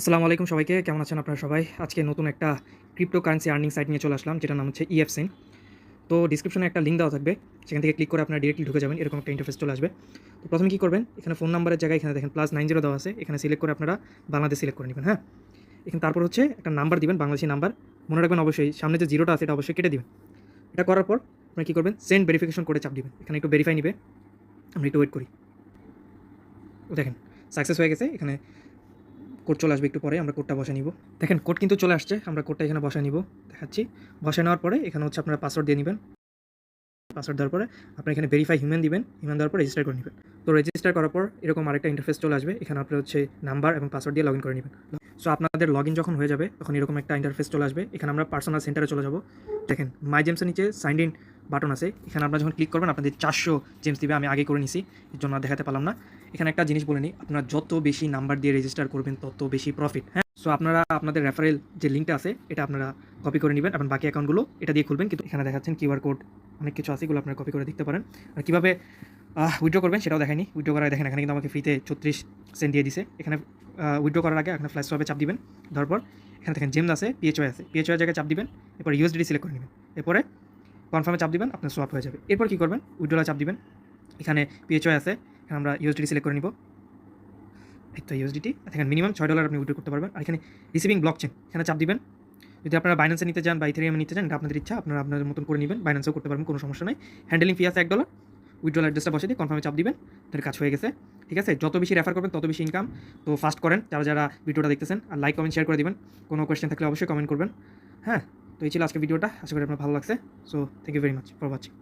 আসসালামু আলাইকুম সবাইকে, কেমন আছেন আপনারা সবাই? আজকে নতুন একটা ক্রিপ্টোকারেন্সি আর্নিং সাইট নিয়ে চলে আসলাম, যেটার নাম হচ্ছে EFSIN। তো ডিসক্রিপশনে একটা লিঙ্ক দেওয়া থাকবে, সেখান থেকে ক্লিক করে আপনারা ডিরেক্টলি ঢুকে যাবেন। এরকম একটা ইন্টারফেস চলে আসবে। তো প্রথমে কী করবেন, এখানে ফোন নাম্বারের জায়গায় এখানে দেখেন +90 দেওয়া আছে, এখানে সিলেক্ট করে আপনারা বাংলাদেশ সিলেক্ট করে নেবেন। হ্যাঁ, এখানে তারপর হচ্ছে একটা নাম্বার দিবেন, বাংলাদেশি নাম্বার। মনে রাখবেন অবশ্যই সামনে যে জিরোটা আছে এটা অবশ্যই কেটে দিবেন। এটা করার পর আপনারা কী করবেন, সেন্ড ভেরিফিকেশন করে চাপ দিবেন। এখানে একটু ভেরিফাই নিবে, আমরা একটু ওয়েট করি। দেখেন সাকসেস হয়ে গেছে। এখানে কোড চলে আসবে একটু পরে, আমরা কোডটা বসে নিব। দেখেন কোড কিন্তু চলে আসছে, আমরা কোডটা এখানে বসায় নিব, দেখাচ্ছি। বসায় নেওয়ার পরে এখানে হচ্ছে আপনারা পাসওয়ার্ড দিয়ে নেবেন। পাসওয়ার্ড দেওয়ার পরে আপনি এখানে ভেরিফাই হিউম্যান দিবেন, হিউম্যান দেওয়ার পর রেজিস্টার করে নেবেন। তো রেজিস্টার করার পর এরকম আরেকটা ইন্টারফেস চলে আসবে, এখানে আপনার হচ্ছে নাম্বার এবং পাসওয়ার্ড দিয়ে লগ ইন করে নেবেন। সো আপনাদের লগ ইন যখন হয়ে যাবে তখন এরকম একটা ইন্টারফেস চলে আসবে, এখানে আমরা পার্সোনাল সেন্টারে চলে যাব। দেখেন মাই জেমসের নিচে সাইন ইন বাটন আছে, এখানে আপনারা যখন ক্লিক করবেন আপনাদের 400 জেমস দিবে। আমি আগে করে নিছি, এর জন্য আর দেখাতে পারলাম না। এখানে একটা জিনিস বলে নিই, আপনারা যত বেশি নাম্বার দিয়ে রেজিস্টার করবেন তত বেশি প্রফিট। হ্যাঁ, সো আপনারা আপনাদের রেফারেল যে লিঙ্কটা আছে এটা আপনারা কপি করে নেবেন এবং বাকি অ্যাকাউন্টগুলো এটা দিয়ে খুলবেন। কিন্তু এখানে দেখাচ্ছেন কিউআর কোড, অনেক কিছু আছে, এগুলো আপনারা কপি করে দেখতে পারেন। আর কীভাবে উইথড্র করবেন সেটাও দেখায়নি। উইথড্র করার দেখেন এখানে কিন্তু আমাকে ফ্রিতে 36 সেন্ট দিয়ে দিছে। এখানে উইথড্র করার আগে এখানে ফ্ল্যাশ সোয়াপে চাপ দিবেন, দেওয়ার পর এখানে দেখেন জেমস আছে, পিএচওয়াই আছে, পিএচওয়াই জায়গায় চাপ দিবেন, এরপর ইউএসডি সিলেক্ট করে নেবেন, এরপরে কনফার্মে চাপ দিবেন, আপনার সোয়াপ হয়ে যাবে। এরপর কী করবেন, উইথড্রলে চাপ দিবেন, এখানে পিএচওয়াই আছে, এখানে আমরা ইউএসডি সিলেক্ট করে নিব। এই তো ইউএসডিটি, এখানে মিনিমাম $6 আপনি উইথড্র করতে পারবেন। আর এখানে রিসিভিং ব্লকচেন এখানে চাপ দিবেন। যদি আপনারা বাইন্যান্সে নিতে চান বা ইথেরিয়ামে নিতে চান এটা আপনাদের ইচ্ছা, আপনারা আপনাদের মতন করে নেবেন, বাইন্যান্সেও করতে পারবেন, কোনো সমস্যা নাই। হ্যান্ডেলিং ফি আছে $1, উইথড্রল অ্যাড্রেসটা বসে দিয়ে কনফার্মে চাপ দিবেন, তাদের কাজ হয়ে গেছে। ঠিক আছে, যত বেশি রেফার করবেন তত বেশি ইনকাম। তো ফাস্ট করেন যারা যারা ভিডিওটা দেখতেছেন, আর লাইক কমেন্ট শেয়ার করে দিবেন। কোনো কোয়েশ্চেন থাকলে অবশ্যই কমেন্ট করবেন। হ্যাঁ, তো এই ছিল আজকে ভিডিওটা, আশা করি আপনার ভালো লাগছে। So thank you very much for watching.